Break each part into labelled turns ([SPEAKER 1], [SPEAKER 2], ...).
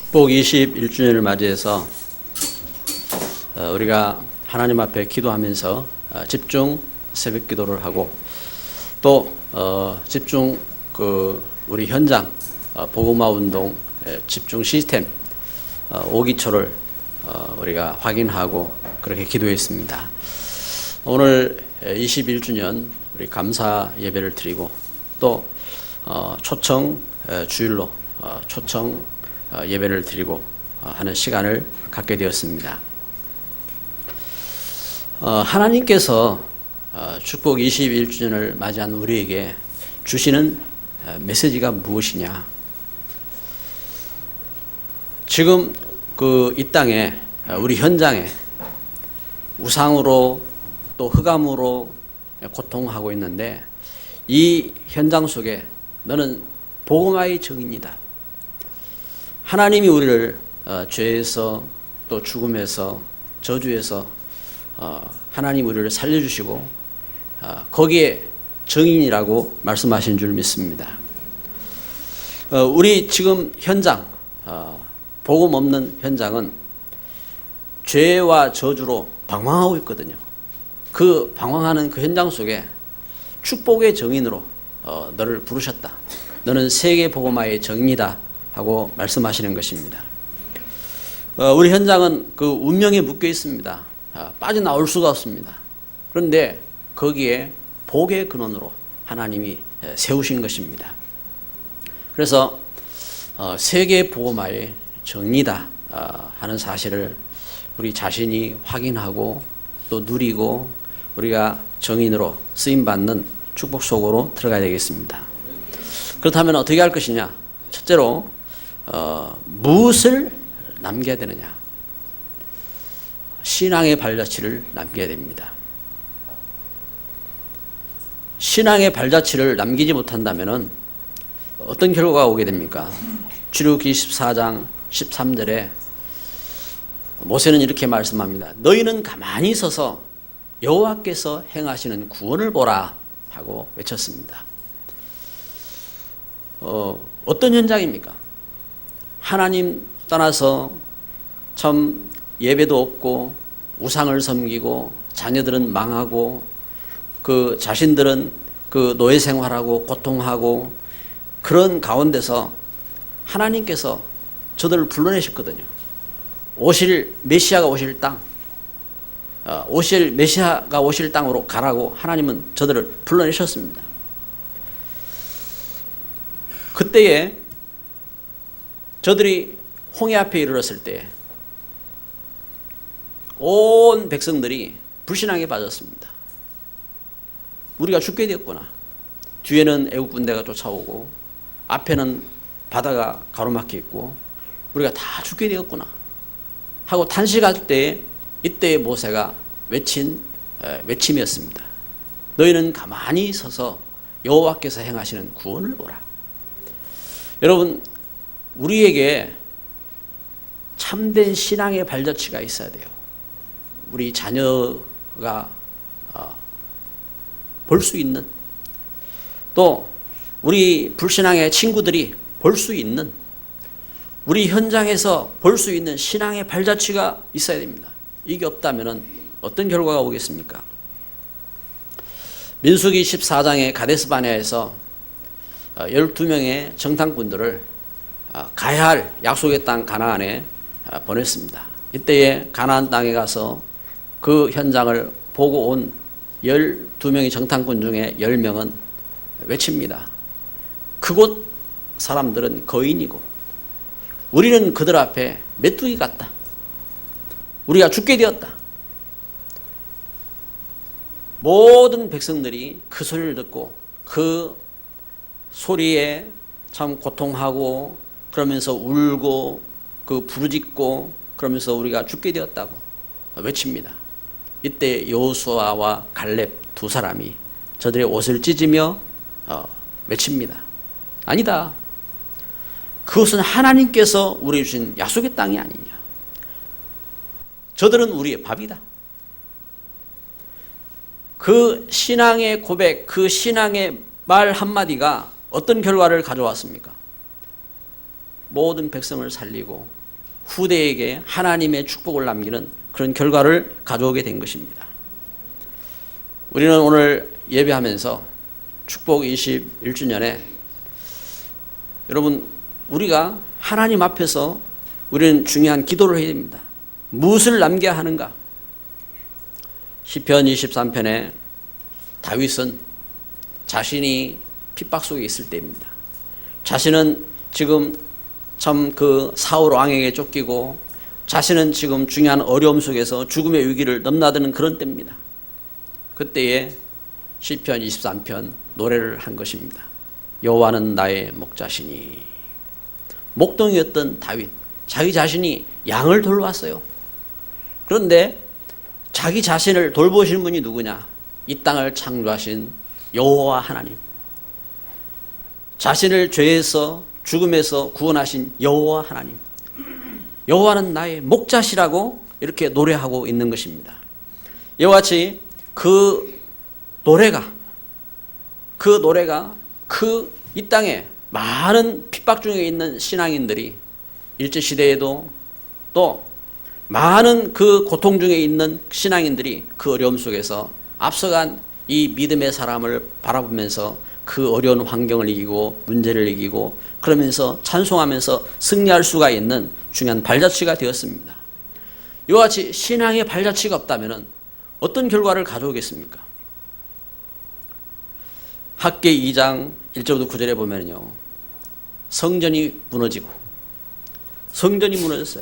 [SPEAKER 1] 축복 21주년을 맞이해서 우리가 하나님 앞에 기도하면서 집중 새벽 기도를 하고 또 집중 우리 현장 복음화 운동 집중 시스템 5기초를 우리가 확인하고 그렇게 기도했습니다. 오늘 21주년 우리 감사 예배를 드리고 또 초청 주일로 초청 예배를 드리고 하는 시간을 갖게 되었습니다. 하나님께서 축복 21주년을 맞이한 우리에게 주시는 메시지가 무엇이냐? 지금 이 땅에 우리 현장에 우상으로 또 흑암으로 고통하고 있는데 이 현장 속에 너는 복음화의 정인이다. 하나님이 우리를 죄에서 또 죽음에서 저주에서 하나님 우리를 살려주시고 거기에 정인이라고 말씀하신 줄 믿습니다. 우리 지금 현장 복음 없는 현장은 죄와 저주로 방황하고 있거든요. 그 방황하는 그 현장 속에 축복의 정인으로 너를 부르셨다. 너는 세계 복음화의 정인이다 하고 말씀하시는 것입니다. 우리 현장은 그 운명에 묶여 있습니다. 빠져나올 수가 없습니다. 그런데 거기에 복의 근원으로 하나님이 세우신 것입니다. 그래서 세계 복음화의 정리다 하는 사실을 우리 자신이 확인하고 또 누리고 우리가 정인으로 쓰임받는 축복 속으로 들어가야 되겠습니다. 그렇다면 어떻게 할 것이냐? 첫째로 무엇을 남겨야 되느냐? 신앙의 발자취를 남겨야 됩니다. 신앙의 발자취를 남기지 못한다면 어떤 결과가 오게 됩니까? 출애굽기 14장 13절에 모세는 이렇게 말씀합니다. 너희는 가만히 서서 여호와께서 행하시는 구원을 보라 하고 외쳤습니다. 어떤 현장입니까? 하나님 떠나서 참 예배도 없고 우상을 섬기고 자녀들은 망하고 그 자신들은 그 노예 생활하고 고통하고 그런 가운데서 하나님께서 저들을 불러내셨거든요. 오실 메시아가 오실 땅, 메시아가 오실 땅으로 가라고 하나님은 저들을 불러내셨습니다. 그때에 저들이 홍해 앞에 이르렀을 때 온 백성들이 불신앙에 빠졌습니다. 우리가 죽게 되었구나. 뒤에는 애국 군대가 쫓아오고 앞에는 바다가 가로막혀 있고 우리가 다 죽게 되었구나 하고 탄식할 때 이때의 모세가 외친 외침이었습니다. 너희는 가만히 서서 여호와께서 행하시는 구원을 보라. 여러분, 우리에게 참된 신앙의 발자취가 있어야 돼요. 우리 자녀가 볼 수 있는, 또 우리 불신앙의 친구들이 볼 수 있는, 우리 현장에서 볼 수 있는 신앙의 발자취가 있어야 됩니다. 이게 없다면 어떤 결과가 오겠습니까? 민수기 14장의 가데스 바네아에서 12명의 정탐꾼들을 가야 할 약속의 땅 가나안에 보냈습니다. 이때에 가나안 땅에 가서 그 현장을 보고 온 12명의 정탐꾼 중에 10명은 외칩니다. 그곳 사람들은 거인이고 우리는 그들 앞에 메뚜기 같다. 우리가 죽게 되었다. 모든 백성들이 그 소리를 듣고 그 소리에 참 고통하고 그러면서 울고 그 부르짖고 그러면서 우리가 죽게 되었다고 외칩니다. 이때 여호수아와 갈렙 두 사람이 저들의 옷을 찢으며 외칩니다. 아니다. 그것은 하나님께서 우리에게 주신 약속의 땅이 아니냐. 저들은 우리의 밥이다. 그 신앙의 고백, 그 신앙의 말 한마디가 어떤 결과를 가져왔습니까? 모든 백성을 살리고 후대에게 하나님의 축복을 남기는 그런 결과를 가져오게 된 것입니다. 우리는 오늘 예배하면서 축복 21주년에 여러분 우리가 하나님 앞에서 우리는 중요한 기도를 해야 됩니다. 무엇을 남겨야 하는가? 시편 23편에 다윗은 자신이 핍박 속에 있을 때입니다. 자신은 지금 참 그 사울 왕에게 쫓기고 자신은 지금 중요한 어려움 속에서 죽음의 위기를 넘나드는 그런 때입니다. 그때에 시편 23편 노래를 한 것입니다. 여호와는 나의 목자시니. 목동이었던 다윗, 자기 자신이 양을 돌봤어요. 그런데 자기 자신을 돌보시는 분이 누구냐? 이 땅을 창조하신 여호와 하나님, 자신을 죄에서 죽음에서 구원하신 여호와 하나님, 여호와는 나의 목자시라고 이렇게 노래하고 있는 것입니다. 이와 같이 그 노래가 이 땅에 많은 핍박 중에 있는 신앙인들이 일제시대에도 또 많은 그 고통 중에 있는 신앙인들이 그 어려움 속에서 앞서간 이 믿음의 사람을 바라보면서 그 어려운 환경을 이기고 문제를 이기고 그러면서 찬송하면서 승리할 수가 있는 중요한 발자취가 되었습니다. 이와 같이 신앙의 발자취가 없다면 어떤 결과를 가져오겠습니까? 학계 2장 1절부터 9절에 보면요, 성전이 무너졌어요.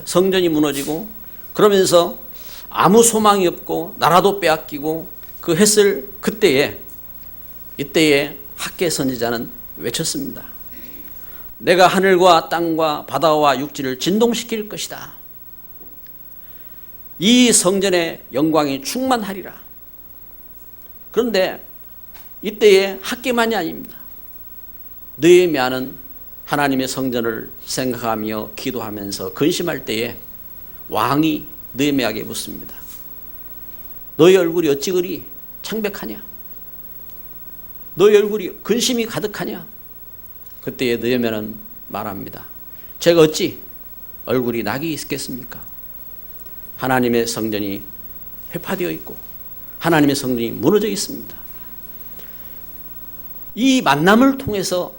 [SPEAKER 1] 성전이 무너지고 그러면서 아무 소망이 없고 나라도 빼앗기고 그 했을 이때에 학계 선지자는 외쳤습니다. 내가 하늘과 땅과 바다와 육지를 진동시킬 것이다. 이 성전의 영광이 충만하리라. 그런데 이때에 학계만이 아닙니다. 느헤미야는 하나님의 성전을 생각하며 기도하면서 근심할 때에 왕이 느헤미야에게 묻습니다. 너희 얼굴이 어찌 그리 창백하냐? 너희 얼굴이 근심이 가득하냐? 그때에 느헤미야는 말합니다. 제가 어찌 얼굴이 낙이 있겠습니까? 하나님의 성전이 회파되어 있고 하나님의 성전이 무너져 있습니다. 이 만남을 통해서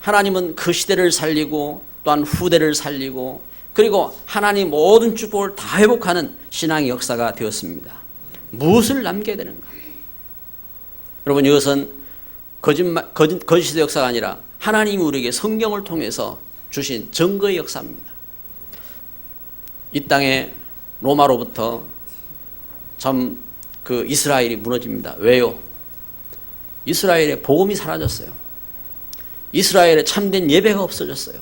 [SPEAKER 1] 하나님은 그 시대를 살리고 또한 후대를 살리고 그리고 하나님 모든 축복을 다 회복하는 신앙의 역사가 되었습니다. 무엇을 남겨야 되는가? 여러분, 이것은 거짓의 역사가 아니라 하나님이 우리에게 성경을 통해서 주신 증거의 역사입니다. 이 땅에 로마로부터 참 그 이스라엘이 무너집니다. 왜요? 이스라엘의 복음이 사라졌어요. 이스라엘의 참된 예배가 없어졌어요.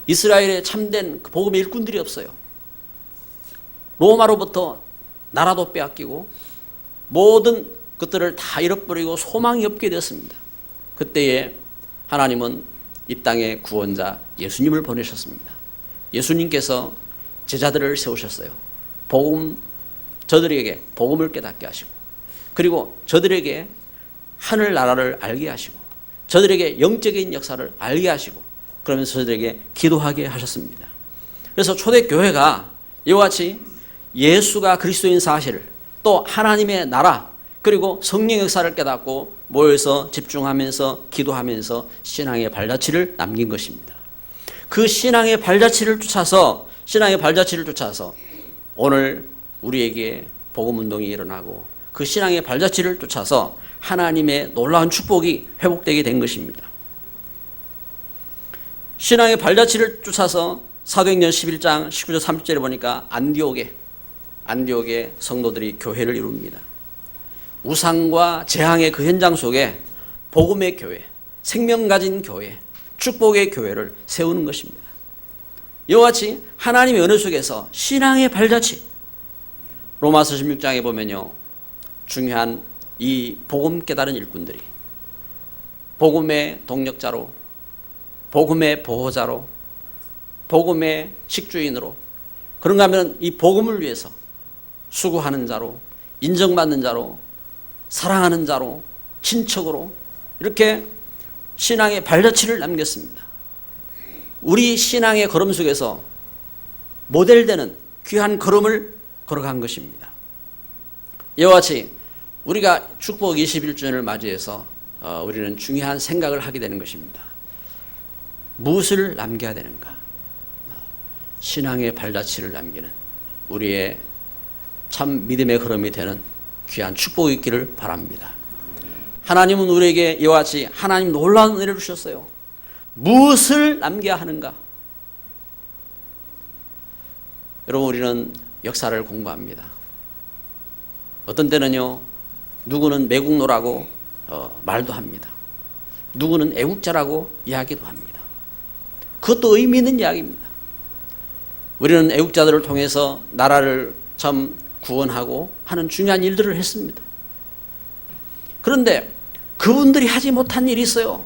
[SPEAKER 1] 이스라엘의 참된 복음의 일꾼들이 없어요. 로마로부터 나라도 빼앗기고 모든 것들을 다 잃어버리고 소망이 없게 되었습니다. 그때에 하나님은 이 땅에 구원자 예수님을 보내셨습니다. 예수님께서 제자들을 세우셨어요. 저들에게 복음을 깨닫게 하시고 그리고 저들에게 하늘나라를 알게 하시고 저들에게 영적인 역사를 알게 하시고 그러면서 저들에게 기도하게 하셨습니다. 그래서 초대교회가 이와 같이 예수가 그리스도인 사실을 또 하나님의 나라 그리고 성령 역사를 깨닫고 모여서 집중하면서 기도하면서 신앙의 발자취를 남긴 것입니다. 그 신앙의 발자취를 쫓아서 오늘 우리에게 복음운동이 일어나고 그 신앙의 발자취를 쫓아서 하나님의 놀라운 축복이 회복되게 된 것입니다. 신앙의 발자취를 쫓아서 사도행전 11장 19절 30절에 보니까 안디옥의 성도들이 교회를 이룹니다. 우상과 재앙의 그 현장 속에 복음의 교회, 생명 가진 교회, 축복의 교회를 세우는 것입니다. 이와 같이 하나님의 은혜 속에서 신앙의 발자취, 로마서 16장에 보면요, 중요한 이 복음 깨달은 일꾼들이 복음의 동력자로, 복음의 보호자로, 복음의 식주인으로, 그런가 하면 이 복음을 위해서 수고하는 자로, 인정받는 자로, 사랑하는 자로, 친척으로 이렇게 신앙의 발자취를 남겼습니다. 우리 신앙의 걸음 속에서 모델되는 귀한 걸음을 걸어간 것입니다. 이와 같이 우리가 축복 21주년을 맞이해서 우리는 중요한 생각을 하게 되는 것입니다. 무엇을 남겨야 되는가? 신앙의 발자취를 남기는 우리의 참 믿음의 걸음이 되는 귀한 축복이 있기를 바랍니다. 하나님은 우리에게 이와 같이 하나님 놀라운 은혜를 주셨어요. 무엇을 남겨야 하는가? 여러분, 우리는 역사를 공부합니다. 어떤 때는요, 누구는 매국노라고 말도 합니다. 누구는 애국자라고 이야기도 합니다. 그것도 의미 있는 이야기입니다. 우리는 애국자들을 통해서 나라를 참 구원하고 하는 중요한 일들을 했습니다. 그런데 그분들이 하지 못한 일이 있어요.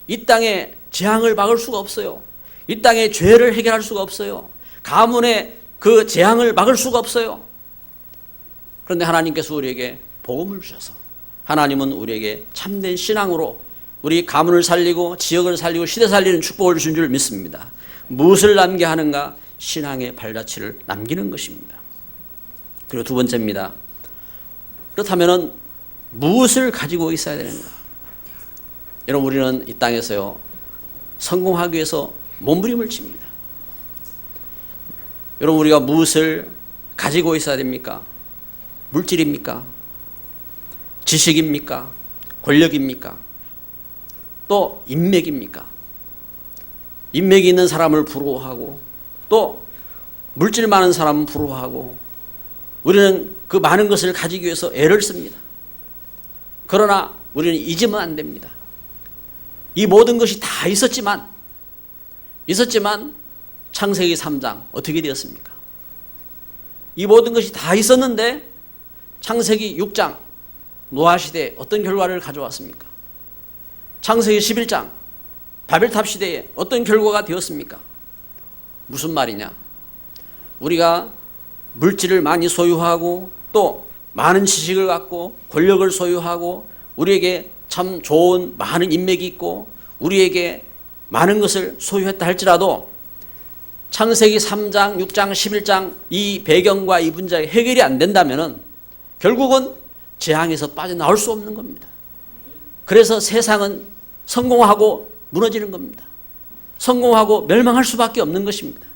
[SPEAKER 1] 이 땅에 재앙을 막을 수가 없어요. 이 땅에 죄를 해결할 수가 없어요. 가문의 그 재앙을 막을 수가 없어요. 그런데 하나님께서 우리에게 복음을 주셔서 하나님은 우리에게 참된 신앙으로 우리 가문을 살리고 지역을 살리고 시대 살리는 축복을 주신 줄 믿습니다. 무엇을 남겨야 하는가? 신앙의 발자취를 남기는 것입니다. 그리고 두 번째입니다. 그렇다면 무엇을 가지고 있어야 되는가? 여러분, 우리는 이 땅에서요, 성공하기 위해서 몸부림을 칩니다. 여러분, 우리가 무엇을 가지고 있어야 됩니까? 물질입니까? 지식입니까? 권력입니까? 또 인맥입니까? 인맥이 있는 사람을 부러워하고 또 물질 많은 사람은 부러워하고 우리는 그 많은 것을 가지기 위해서 애를 씁니다. 그러나 우리는 잊으면 안 됩니다. 이 모든 것이 다 있었지만 창세기 3장 어떻게 되었습니까? 이 모든 것이 다 있었는데 창세기 6장 노아 시대에 어떤 결과를 가져왔습니까? 창세기 11장 바벨탑 시대에 어떤 결과가 되었습니까? 무슨 말이냐? 우리가 물질을 많이 소유하고 또 많은 지식을 갖고 권력을 소유하고 우리에게 참 좋은 많은 인맥이 있고 우리에게 많은 것을 소유했다 할지라도 창세기 3장, 6장, 11장 이 배경과 이 분자가 해결이 안 된다면 결국은 재앙에서 빠져나올 수 없는 겁니다. 그래서 세상은 성공하고 무너지는 겁니다. 성공하고 멸망할 수밖에 없는 것입니다.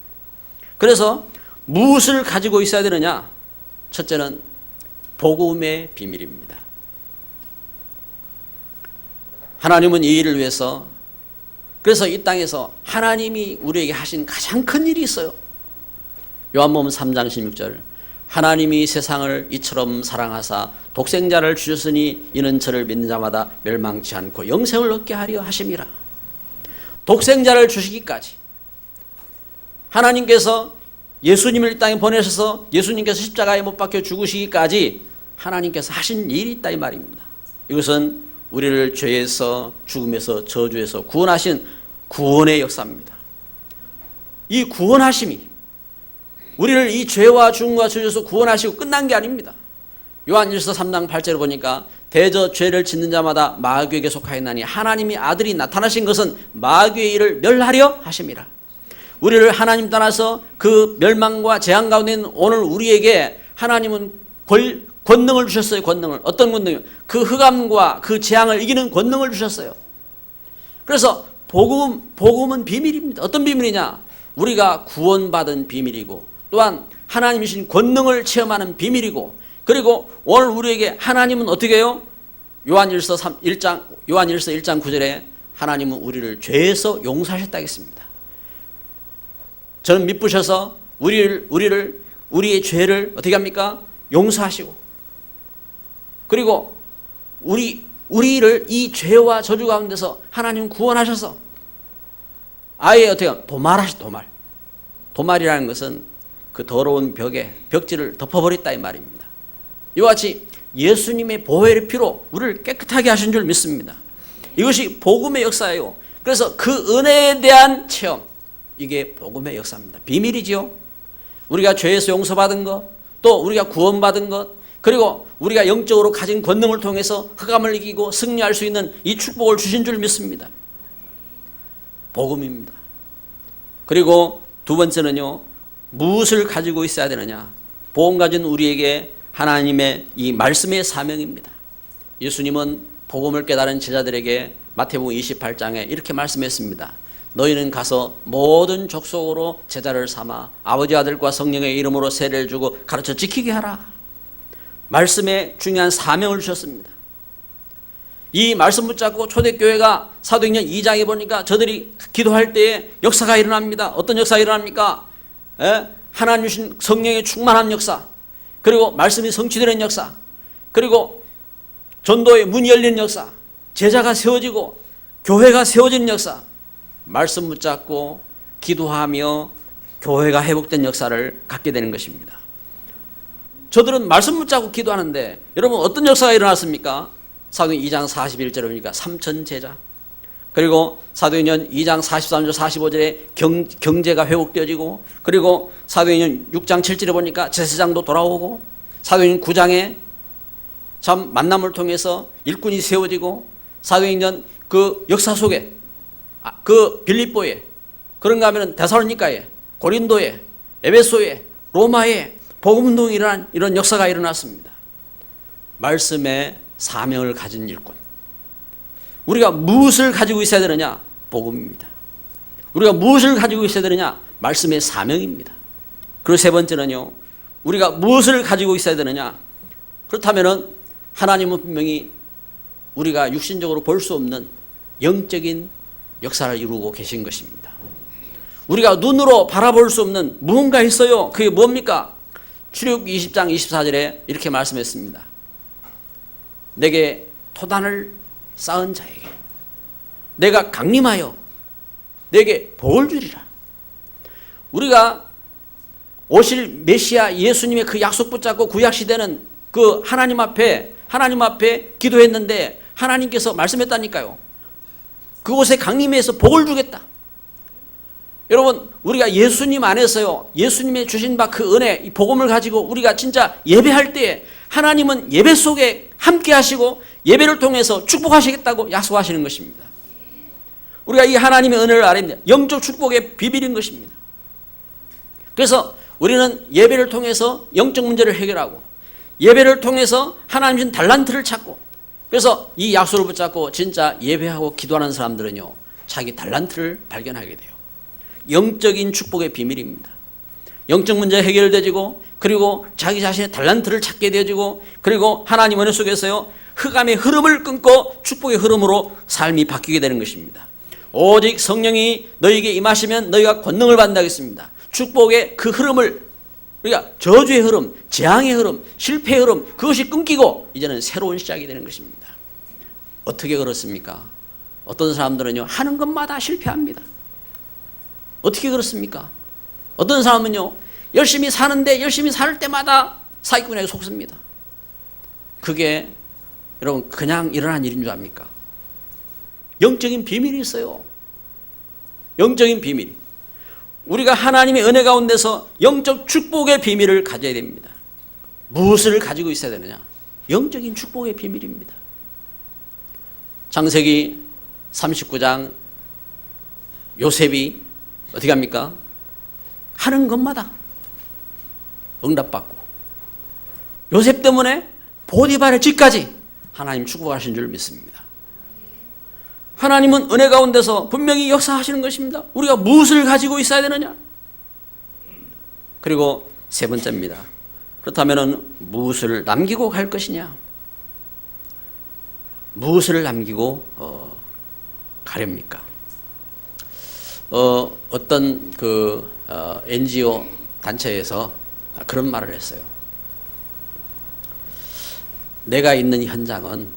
[SPEAKER 1] 그래서 무엇을 가지고 있어야 되느냐? 첫째는 복음의 비밀입니다. 하나님은 이 일을 위해서 그래서 이 땅에서 하나님이 우리에게 하신 가장 큰 일이 있어요. 요한복음 3장 16절 하나님이 세상을 이처럼 사랑하사 독생자를 주셨으니 이는 저를 믿는 자마다 멸망치 않고 영생을 얻게 하려 하심이라. 독생자를 주시기까지 하나님께서 예수님을 이 땅에 보내셔서 예수님께서 십자가에 못 박혀 죽으시기까지 하나님께서 하신 일이 있다 이 말입니다. 이것은 우리를 죄에서 죽음에서 저주에서 구원하신 구원의 역사입니다. 이 구원하심이 우리를 이 죄와 죽음과 저주에서 구원하시고 끝난 게 아닙니다. 요한일서 3장 8절을 보니까 대저 죄를 짓는 자마다 마귀에게 속하였나니 하나님이 아들이 나타나신 것은 마귀의 일을 멸하려 하심이라. 우리를 하나님 떠나서 그 멸망과 재앙 가운데 있는 오늘 우리에게 하나님은 권능을 주셨어요. 권능을. 어떤 권능이요? 그 흑암과 그 재앙을 이기는 권능을 주셨어요. 그래서 복음은 비밀입니다. 어떤 비밀이냐? 우리가 구원받은 비밀이고 또한 하나님이 주신 권능을 체험하는 비밀이고 그리고 오늘 우리에게 하나님은 어떻게 해요? 요한일서 1장 9절에 하나님은 우리를 죄에서 용서하셨다 했습니다. 저는 미쁘셔서 우리의 죄를 어떻게 합니까? 용서하시고 그리고 우리를 이 죄와 저주 가운데서 하나님 구원하셔서 아예 어떻게 도말이라는 것은 그 더러운 벽지를 덮어버렸다 이 말입니다. 이와 같이 예수님의 보혈의 피로 우리를 깨끗하게 하신 줄 믿습니다. 이것이 복음의 역사예요. 그래서 그 은혜에 대한 체험, 이게 복음의 역사입니다. 비밀이지요. 우리가 죄에서 용서받은 것, 또 우리가 구원받은 것, 그리고 우리가 영적으로 가진 권능을 통해서 흑암을 이기고 승리할 수 있는 이 축복을 주신 줄 믿습니다. 복음입니다. 그리고 두 번째는요, 무엇을 가지고 있어야 되느냐? 복음 가진 우리에게 하나님의 이 말씀의 사명입니다. 예수님은 복음을 깨달은 제자들에게 마태복음 28장에 이렇게 말씀했습니다. 너희는 가서 모든 족속으로 제자를 삼아 아버지 아들과 성령의 이름으로 세례를 주고 가르쳐 지키게 하라. 말씀에 중요한 사명을 주셨습니다. 이 말씀 붙잡고 초대교회가 사도행전 2장에 보니까 저들이 기도할 때에 역사가 일어납니다. 어떤 역사가 일어납니까? 하나님 주신 성령의 충만한 역사, 그리고 말씀이 성취되는 역사, 그리고 전도의 문이 열리는 역사, 제자가 세워지고 교회가 세워지는 역사, 말씀 붙잡고 기도하며 교회가 회복된 역사를 갖게 되는 것입니다. 저들은 말씀 붙잡고 기도하는데 여러분 어떤 역사가 일어났습니까? 사도행전 2장 41절에 보니까 3천 제자, 그리고 사도행전 2장 43절 45절에 경제가 회복되어지고, 그리고 사도행전 6장 7절에 보니까 제사장도 돌아오고, 사도행전 9장에 참 만남을 통해서 일꾼이 세워지고, 사도행전 그 역사 속에 그 빌립보에, 그런가 하면 데살로니가에, 고린도에, 에베소에, 로마에 복음운동이 일어난 이런 역사가 일어났습니다. 말씀의 사명을 가진 일꾼. 우리가 무엇을 가지고 있어야 되느냐? 복음입니다. 우리가 무엇을 가지고 있어야 되느냐? 말씀의 사명입니다. 그리고 세 번째는요, 우리가 무엇을 가지고 있어야 되느냐? 그렇다면은 하나님은 분명히 우리가 육신적으로 볼 수 없는 영적인 역사를 이루고 계신 것입니다. 우리가 눈으로 바라볼 수 없는 무언가 있어요. 그게 뭡니까? 출애굽기 20장 24절에 이렇게 말씀했습니다. 내게 토단을 쌓은 자에게 내가 강림하여 내게 복을 주리라. 우리가 오실 메시아 예수님의 그 약속 붙잡고 구약시대는 그 하나님 앞에 기도했는데 하나님께서 말씀했다니까요. 그곳에 강림해서 복을 주겠다. 여러분, 우리가 예수님 안에서요, 예수님의 주신 바 그 은혜, 이 복음을 가지고 우리가 진짜 예배할 때에 하나님은 예배 속에 함께 하시고 예배를 통해서 축복하시겠다고 약속하시는 것입니다. 우리가 이 하나님의 은혜를 알아야 됩니다. 영적 축복의 비밀인 것입니다. 그래서 우리는 예배를 통해서 영적 문제를 해결하고, 예배를 통해서 하나님 주신 달란트를 찾고, 그래서 이 약속을 붙잡고 진짜 예배하고 기도하는 사람들은요, 자기 달란트를 발견하게 돼요. 영적인 축복의 비밀입니다. 영적 문제 해결되지고, 그리고 자기 자신의 달란트를 찾게 되어지고, 그리고 하나님 은혜 속에서요, 흑암의 흐름을 끊고 축복의 흐름으로 삶이 바뀌게 되는 것입니다. 오직 성령이 너희에게 임하시면 너희가 권능을 받는다겠습니다. 축복의 그 흐름을, 우리가 저주의 흐름, 재앙의 흐름, 실패의 흐름, 그것이 끊기고 이제는 새로운 시작이 되는 것입니다. 어떻게 그렇습니까? 어떤 사람들은요, 하는 것마다 실패합니다. 어떻게 그렇습니까? 어떤 사람은요, 열심히 사는데 열심히 살 때마다 사기꾼에게 속습니다. 그게 여러분 그냥 일어난 일인 줄 압니까? 영적인 비밀이 있어요. 영적인 비밀이. 우리가 하나님의 은혜 가운데서 영적 축복의 비밀을 가져야 됩니다. 무엇을 가지고 있어야 되느냐? 영적인 축복의 비밀입니다. 창세기 39장 요셉이 어떻게 합니까? 하는 것마다 응답받고, 요셉 때문에 보디발의 집까지 하나님 축복하신 줄 믿습니다. 하나님은 은혜 가운데서 분명히 역사하시는 것입니다. 우리가 무엇을 가지고 있어야 되느냐? 그리고 세 번째입니다. 그렇다면 무엇을 남기고 갈 것이냐? 무엇을 남기고 가렵니까? 어떤 NGO 단체에서 그런 말을 했어요. 내가 있는 현장은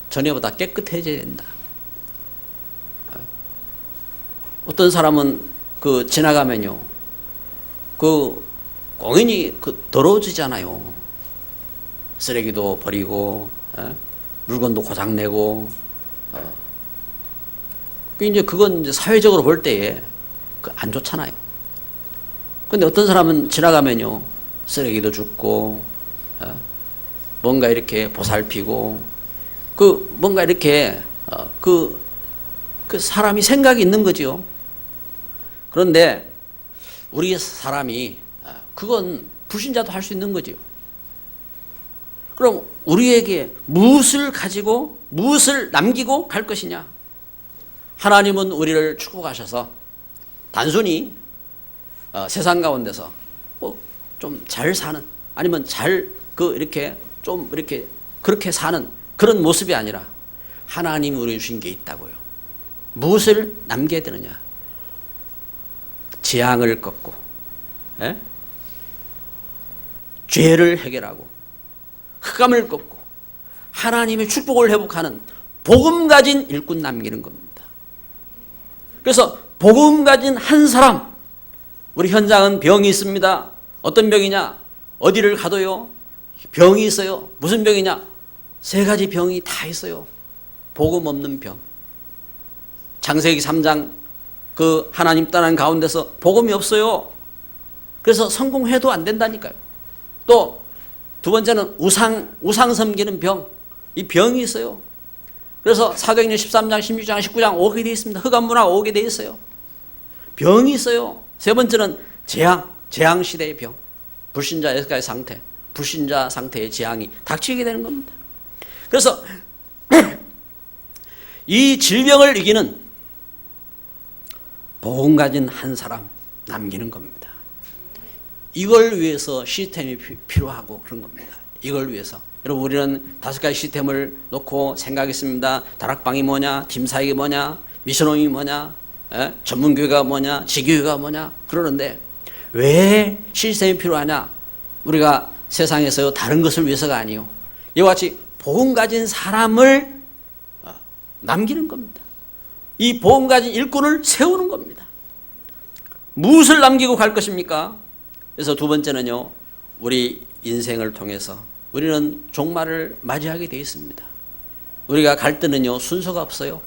[SPEAKER 1] 전에보다 깨끗해져야 된다. 어떤 사람은 지나가면요, 공연히 더러워지잖아요. 쓰레기도 버리고, 물건도 고장내고, 그건 이제 사회적으로 볼 때에 안 좋잖아요. 근데 어떤 사람은 지나가면요, 쓰레기도 줍고, 뭔가 이렇게 보살피고, 뭔가 이렇게, 사람이 생각이 있는 거지요. 그런데 우리 사람이 그건 불신자도 할 수 있는 거죠. 그럼 우리에게 무엇을 가지고 무엇을 남기고 갈 것이냐? 하나님은 우리를 축복하셔서 단순히 세상 가운데서 좀 잘 사는, 아니면 이렇게 좀 이렇게 그렇게 사는 그런 모습이 아니라 하나님이 우리에게 주신 게 있다고요. 무엇을 남겨야 되느냐? 재앙을 꺾고, 죄를 해결하고, 흑암을 꺾고, 하나님의 축복을 회복하는 복음 가진 일꾼 남기는 겁니다. 그래서 복음 가진 한 사람, 우리 현장은 병이 있습니다. 어떤 병이냐? 어디를 가도요, 병이 있어요. 무슨 병이냐? 3가지 병이 다 있어요. 복음 없는 병. 창세기 3장 그 하나님 떠난 가운데서 복음이 없어요. 그래서 성공해도 안 된다니까요. 또 두 번째는 우상 섬기는 병. 이 병이 있어요. 그래서 사도행전 13장, 16장, 19장 오게 되어 있습니다. 흑암 문화가 오게 되어 있어요. 병이 있어요. 세 번째는 재앙 시대의 병. 불신자의 상태, 불신자 상태의 재앙이 닥치게 되는 겁니다. 그래서 이 질병을 이기는 복음 가진 한 사람 남기는 겁니다. 이걸 위해서 시스템이 필요하고 그런 겁니다. 이걸 위해서. 여러분, 우리는 5가지 시스템을 놓고 생각했습니다. 다락방이 뭐냐, 팀사역이 뭐냐, 미션홈이 뭐냐, 전문교회가 뭐냐, 지교회가 뭐냐 그러는데 왜 시스템이 필요하냐? 우리가 세상에서 다른 것을 위해서가 아니요, 이와 같이 복음 가진 사람을 남기는 겁니다. 이 복음 가진 일꾼을 세우는 겁니다. 무엇을 남기고 갈 것입니까? 그래서 두 번째는요, 우리 인생을 통해서 우리는 종말을 맞이하게 되어 있습니다. 우리가 갈 때는요, 순서가 없어요.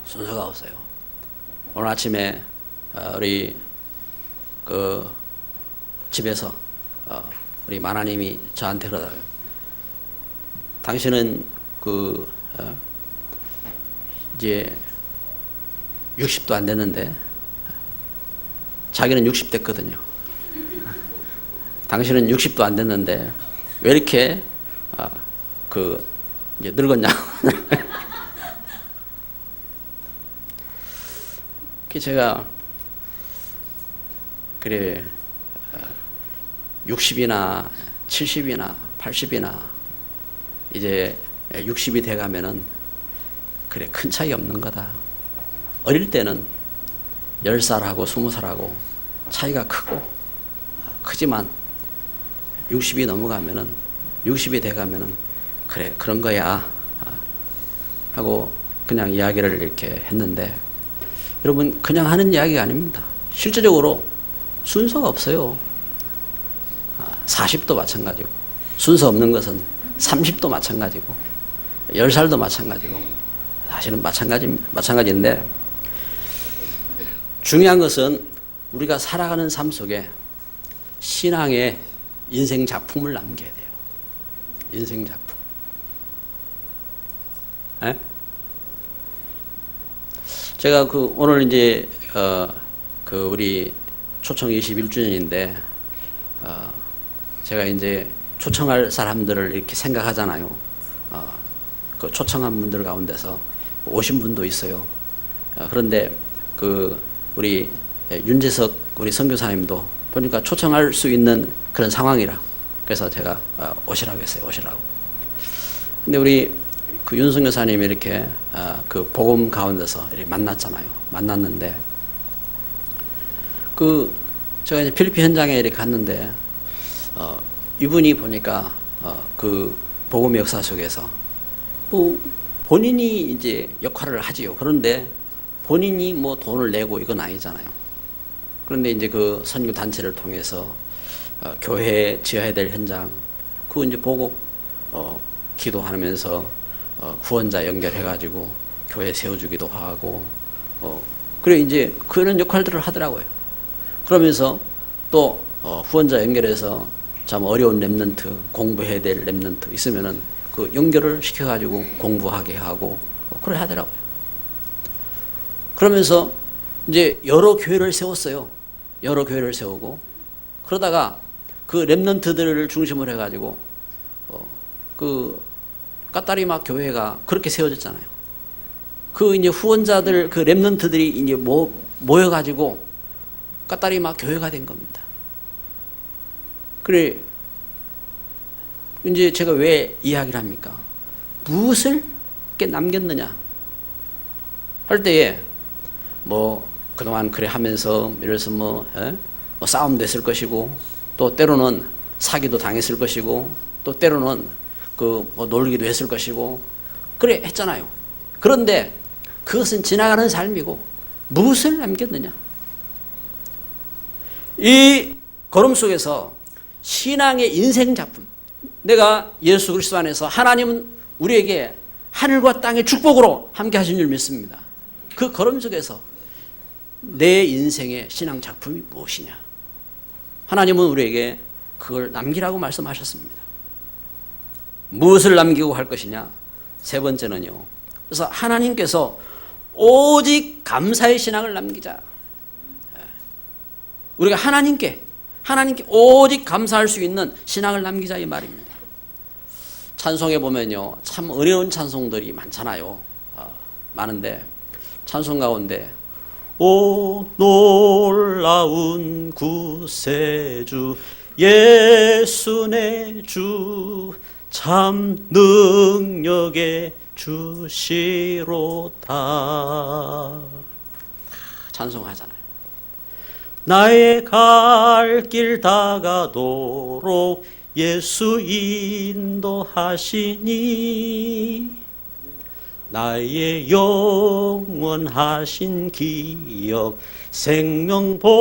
[SPEAKER 1] 순서가 없어요. 오늘 아침에 우리 그 집에서 우리 마나님이 저한테 그러더라고요. 당신은 이제 60도 안 됐는데, 자기는 60 됐거든요. 당신은 60도 안 됐는데 왜 이렇게 이제 늙었냐? 제가 그래 60이나 70이나 80이나 이제 60이 돼가면은 그래 큰 차이 없는 거다. 어릴 때는 10살하고 20살하고 차이가 크지만 60이 넘어가면은 60이 돼가면은 그래 그런 거야 하고 그냥 이야기를 이렇게 했는데, 여러분 그냥 하는 이야기가 아닙니다. 실제적으로 순서가 없어요. 40도 마찬가지고, 순서 없는 것은 30도 마찬가지고, 10살도 마찬가지고, 사실은 마찬가지인데, 중요한 것은 우리가 살아가는 삶 속에 신앙의 인생 작품을 남겨야 돼요. 인생 작품. 제가 오늘 이제 우리 초청 21주년인데 제가 이제 초청할 사람들을 이렇게 생각하잖아요. 그 초청한 분들 가운데서 오신 분도 있어요. 그런데 우리 윤재석 우리 선교사님도 보니까 초청할 수 있는 그런 상황이라, 그래서 제가 오시라고 했어요. 오시라고. 근데 우리 윤 선교사님이 이렇게 복음 가운데서 이렇게 만났잖아요. 만났는데 제가 이제 필리핀 현장에 이렇게 갔는데 이분이 보니까 복음의 역사 속에서 본인이 이제 역할을 하지요. 그런데 본인이 뭐 돈을 내고 이건 아니잖아요. 그런데 이제 그 선교 단체를 통해서 교회 지어야 될 현장 그거 이제 보고 기도하면서 후원자 연결해가지고 교회 세워주기도 하고 그래 이제 그런 역할들을 하더라고요. 그러면서 또 후원자 연결해서 참 어려운 랩런트, 공부해야 될 랩런트 있으면은 그 연결을 시켜가지고 공부하게 하고 그래 하더라고요. 그러면서 이제 여러 교회를 세웠어요. 여러 교회를 세우고 그러다가 그 렘넌트들을 중심으로 해가지고 그 까따리마 교회가 그렇게 세워졌잖아요. 그 이제 후원자들 그 렘넌트들이 이제 모여가지고 까따리마 교회가 된 겁니다. 그래 이제 제가 왜 이야기를 합니까? 무엇을 이렇게 남겼느냐 할 때에 뭐 그동안 그래 하면서 예를 들어서 뭐 싸움도 했을 것이고 또 때로는 사기도 당했을 것이고 또 때로는 그 뭐 놀기도 했을 것이고 그래 했잖아요. 그런데 그것은 지나가는 삶이고 무엇을 남겼느냐? 이 걸음 속에서 신앙의 인생 작품, 내가 예수 그리스도 안에서 하나님은 우리에게 하늘과 땅의 축복으로 함께 하신 줄 믿습니다. 그 걸음 속에서 내 인생의 신앙 작품이 무엇이냐? 하나님은 우리에게 그걸 남기라고 말씀하셨습니다. 무엇을 남기고 할 것이냐? 세 번째는요. 그래서 하나님께서 오직 감사의 신앙을 남기자. 우리가 하나님께 오직 감사할 수 있는 신앙을 남기자 이 말입니다. 찬송에 보면요, 참 어려운 찬송들이 많잖아요. 많은데 찬송 가운데 오 놀라운 구세주 예수 내 주 참 능력의 주시로다 찬송하잖아요. 나의 갈 길 다가도록 예수 인도하시니 나의 영원하신 기억 생명보다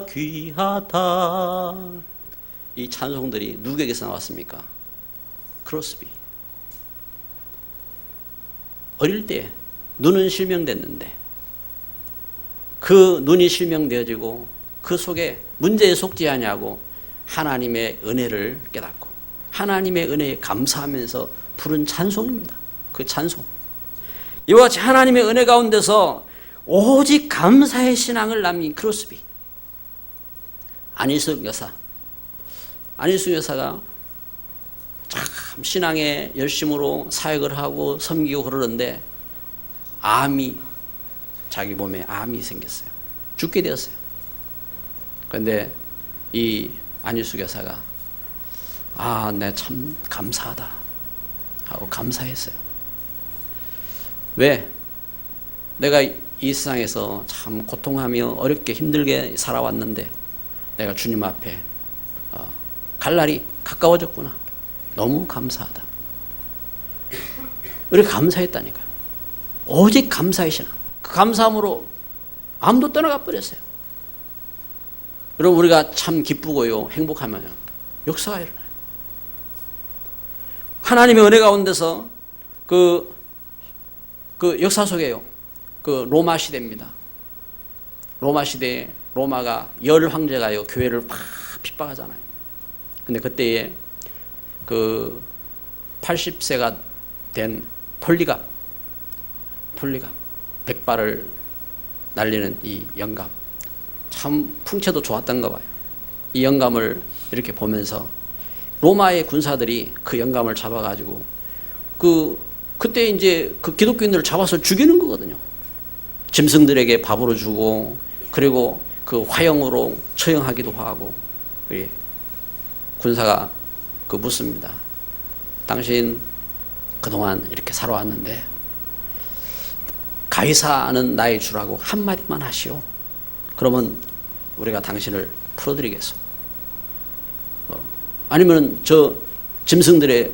[SPEAKER 1] 귀하다. 이 찬송들이 누구에게서 나왔습니까? 크로스비. 어릴 때 눈은 실명됐는데 그 눈이 실명되어지고 그 속에 문제에 속지 아니하고 하나님의 은혜를 깨닫고 하나님의 은혜에 감사하면서 부른 찬송입니다. 그 찬송. 이와 같이 하나님의 은혜 가운데서 오직 감사의 신앙을 남긴 크로스비. 안희숙 여사가 참 신앙에 열심으로 사역을 하고 섬기고 그러는데 암이 자기 몸에 암이 생겼어요. 죽게 되었어요. 그런데 이 안희숙 여사가 내가 참 감사하다 하고 감사했어요. 왜? 내가 이 세상에서 참 고통하며 어렵게 힘들게 살아왔는데 내가 주님 앞에 갈 날이 가까워졌구나. 너무 감사하다. 우리가 감사했다니까요. 오직 감사의 신앙. 그 감사함으로 암도 떠나가 버렸어요. 여러분 우리가 참 기쁘고요 행복하면요 역사가 일어나요. 하나님의 은혜 가운데서 그 역사 속에요. 그 로마 시대입니다. 로마 시대에 로마가 열 황제가요 교회를 막 핍박하잖아요. 근데 그때에 그 80세가 된 폴리갑 백발을 날리는 이 영감 참 풍채도 좋았던가 봐요. 이 영감을 이렇게 보면서 로마의 군사들이 그 영감을 잡아가지고 그때 이제 그 기독교인들을 잡아서 죽이는 거거든요. 짐승들에게 밥으로 주고 그리고 그 화형으로 처형하기도 하고. 군사가 묻습니다. 당신 그동안 이렇게 살아왔는데 가이사는 나의 주라고 한마디만 하시오. 그러면 우리가 당신을 풀어드리겠소. 아니면 저 짐승들의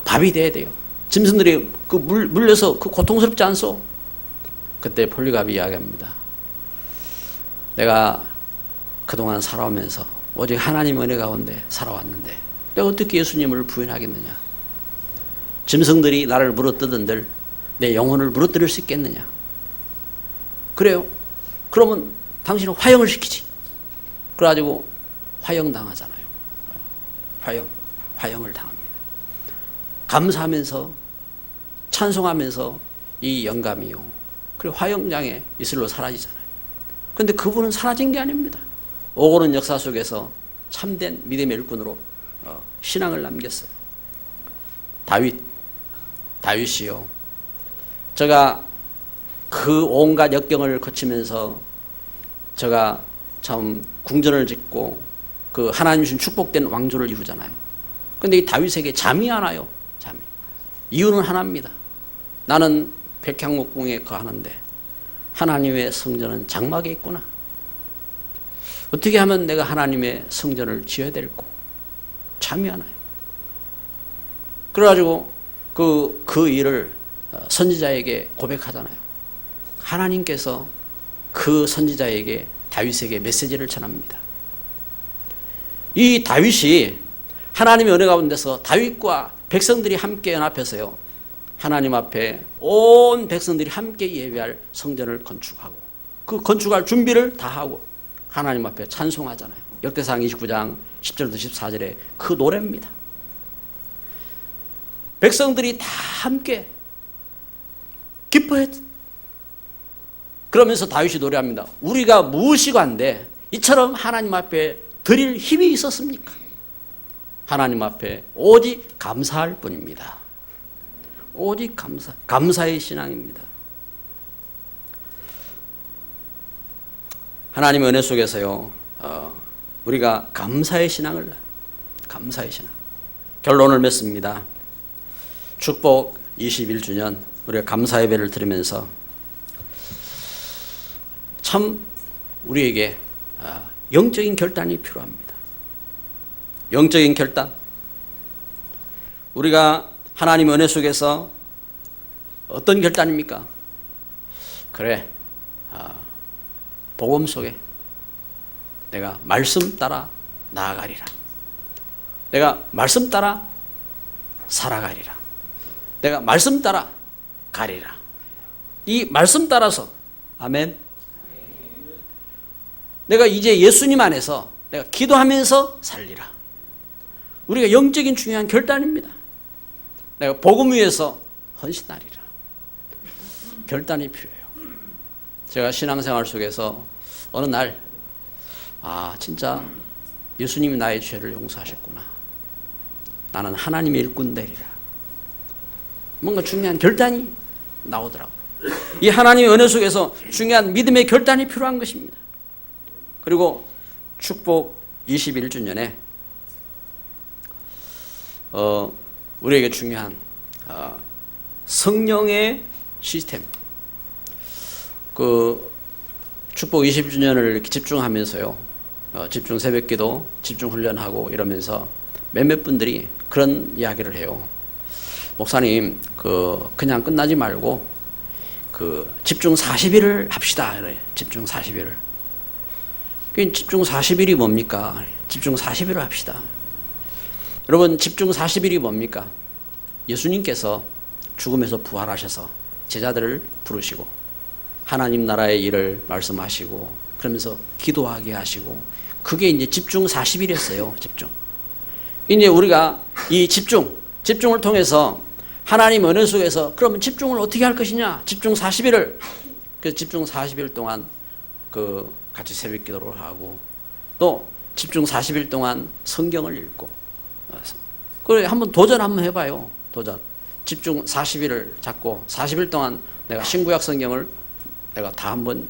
[SPEAKER 1] 밥이 돼야 돼요. 짐승들이 물려서 고통스럽지 않소? 그때 폴리갑이 이야기합니다. 내가 그동안 살아오면서 오직 하나님 은혜 가운데 살아왔는데 내가 어떻게 예수님을 부인하겠느냐? 짐승들이 나를 물어뜯은들 내 영혼을 물어뜯을 수 있겠느냐? 그래요. 그러면 당신은 화형을 시키지. 그래가지고 화형당하잖아요. 화형을 당합니다. 감사하면서 찬송하면서 이 영감이요 그리고 화영장에 이슬로 사라지잖아요. 그런데 그분은 사라진 게 아닙니다. 오고는 역사 속에서 참된 믿음의 일꾼으로 신앙을 남겼어요. 다윗이요. 제가 그 온갖 역경을 거치면서 제가 참 궁전을 짓고 그 하나님 주신 축복된 왕조를 이루잖아요. 그런데 이 다윗에게 잠이 안 와요. 잠이. 이유는 하나입니다. 나는 백향목궁에 거하는데 하나님의 성전은 장막에 있구나. 어떻게 하면 내가 하나님의 성전을 지어야 될고 잠이 안 와요. 그래가지고 그 일을 선지자에게 고백하잖아요. 하나님께서 그 선지자에게 다윗에게 메시지를 전합니다. 이 다윗이 하나님의 은혜 가운데서 다윗과 백성들이 함께 연합해서요, 하나님 앞에 온 백성들이 함께 예배할 성전을 건축하고 그 건축할 준비를 다 하고 하나님 앞에 찬송하잖아요. 역대상 29장 10절부터 14절에 그 노래입니다. 백성들이 다 함께 기뻐했. 그러면서 다윗이 노래합니다. 우리가 무엇이간데 이처럼 하나님 앞에 드릴 힘이 있었습니까? 하나님 앞에 오직 감사할 뿐입니다. 오직 감사의 신앙입니다. 하나님의 은혜 속에서요, 우리가 감사의 신앙. 결론을 맺습니다. 축복 21주년 우리가 감사 예배를 드리면서 참 우리에게 영적인 결단이 필요합니다. 영적인 결단. 우리가 하나님의 은혜 속에서 어떤 결단입니까? 그래, 복음 속에 내가 말씀 따라 나아가리라. 내가 말씀 따라 살아가리라. 내가 말씀 따라 가리라. 이 말씀 따라서, 아멘. 내가 이제 예수님 안에서 내가 기도하면서 살리라. 우리가 영적인 중요한 결단입니다. 내가 복음 위에서 헌신하리라. 결단이 필요해요. 제가 신앙생활 속에서 어느 날, 진짜 예수님이 나의 죄를 용서하셨구나. 나는 하나님의 일꾼 되리라. 뭔가 중요한 결단이 나오더라고요. 이 하나님의 은혜 속에서 중요한 믿음의 결단이 필요한 것입니다. 그리고 축복 21주년에 우리에게 중요한 성령의 시스템, 그 축복 20주년을 이렇게 집중하면서요, 집중 새벽기도, 집중 훈련하고 이러면서 몇몇 분들이 그런 이야기를 해요. 목사님, 그냥 끝나지 말고 집중 40일을 합시다. 그래. 집중 40일을. 집중 40일이 뭡니까? 집중 40일을 합시다. 여러분, 집중 40일이 뭡니까? 예수님께서 죽음에서 부활하셔서 제자들을 부르시고 하나님 나라의 일을 말씀하시고 그러면서 기도하게 하시고, 그게 이제 집중 40일이었어요. 집중. 이제 우리가 이 집중을 통해서 하나님 은혜 속에서 그러면 집중을 어떻게 할 것이냐? 집중 40일을. 그 집중 40일 동안 같이 새벽 기도를 하고 또 집중 40일 동안 성경을 읽고. 그래, 한번 도전 한번 해봐요. 도전. 집중 40일을 잡고 40일 동안 내가 신구약 성경을 내가 다 한번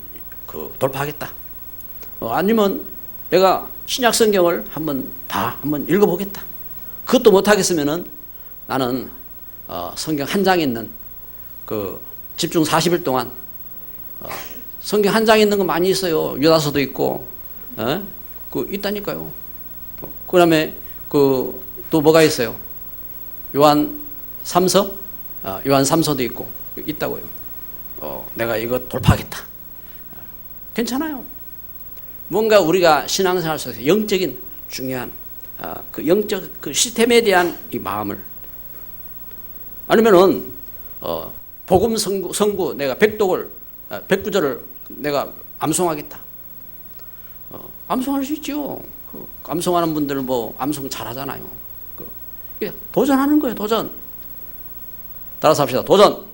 [SPEAKER 1] 돌파하겠다. 아니면 내가 신약 성경을 한번 읽어보겠다. 그것도 못하겠으면은 나는 성경 한 장에 있는 집중 40일 동안 성경 한 장에 있는 거 많이 있어요. 유다서도 있고, 있다니까요. 그 다음에 또 뭐가 있어요? 요한 3서? 요한 3서도 있고, 있다고요. 내가 이거 돌파하겠다. 괜찮아요. 뭔가 우리가 신앙생활 속에서 영적인 중요한 영적 시스템에 대한 이 마음을, 아니면은 복음 성구 내가 백구절을 내가 암송하겠다. 암송할 수 있죠. 암송하는 분들 암송 잘하잖아요. 도전하는 거예요. 도전. 따라서 합시다. 도전.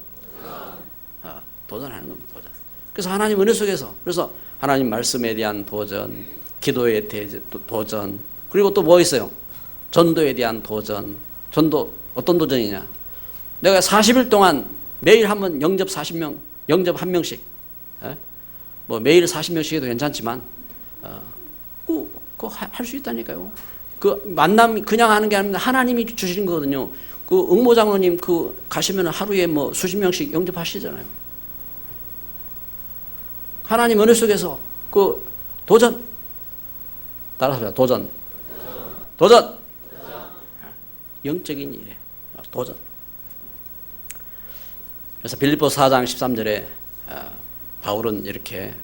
[SPEAKER 1] 도전하는 겁니다. 도전. 그래서 하나님 은혜 속에서, 그래서 하나님 말씀에 대한 도전, 기도에 대한 도전, 그리고 또 뭐 있어요? 전도에 대한 도전. 전도 어떤 도전이냐? 내가 40일 동안 매일 한번 영접 40명, 영접 한 명씩, 뭐 매일 40명씩 해도 괜찮지만 그거 할 수 있다니까요. 그 만남 그냥 하는 게 아니라 하나님이 주시는 거거든요. 그 응모 장로님 그 가시면 하루에 뭐 수십 명씩 영접하시잖아요. 하나님 은혜 속에서 그 도전, 따라서 도전, 도전, 영적인 일에 도전. 그래서 빌립보서 4장 13절에 바울은 이렇게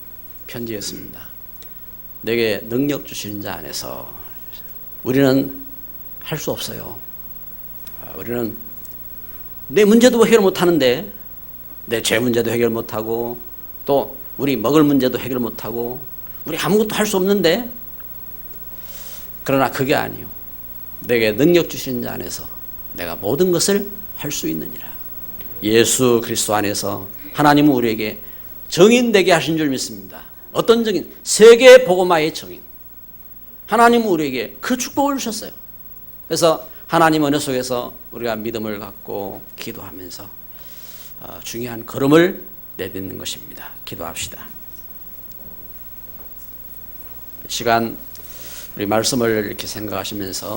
[SPEAKER 1] 편지했습니다. 내게 능력 주시는 자 안에서 우리는 할 수 없어요. 우리는 내 문제도 해결 못하는데, 내 죄 문제도 해결 못하고, 또 우리 먹을 문제도 해결 못하고, 우리 아무것도 할 수 없는데, 그러나 그게 아니요. 내게 능력 주시는 자 안에서 내가 모든 것을 할 수 있느니라. 예수 그리스도 안에서 하나님은 우리에게 정인 되게 하신 줄 믿습니다. 어떤 정인? 세계 복음화의 정인. 하나님은 우리에게 그 축복을 주셨어요. 그래서 하나님 은혜 속에서 우리가 믿음을 갖고 기도하면서 중요한 걸음을 내딛는 것입니다. 기도합시다. 시간 우리 말씀을 이렇게 생각하시면서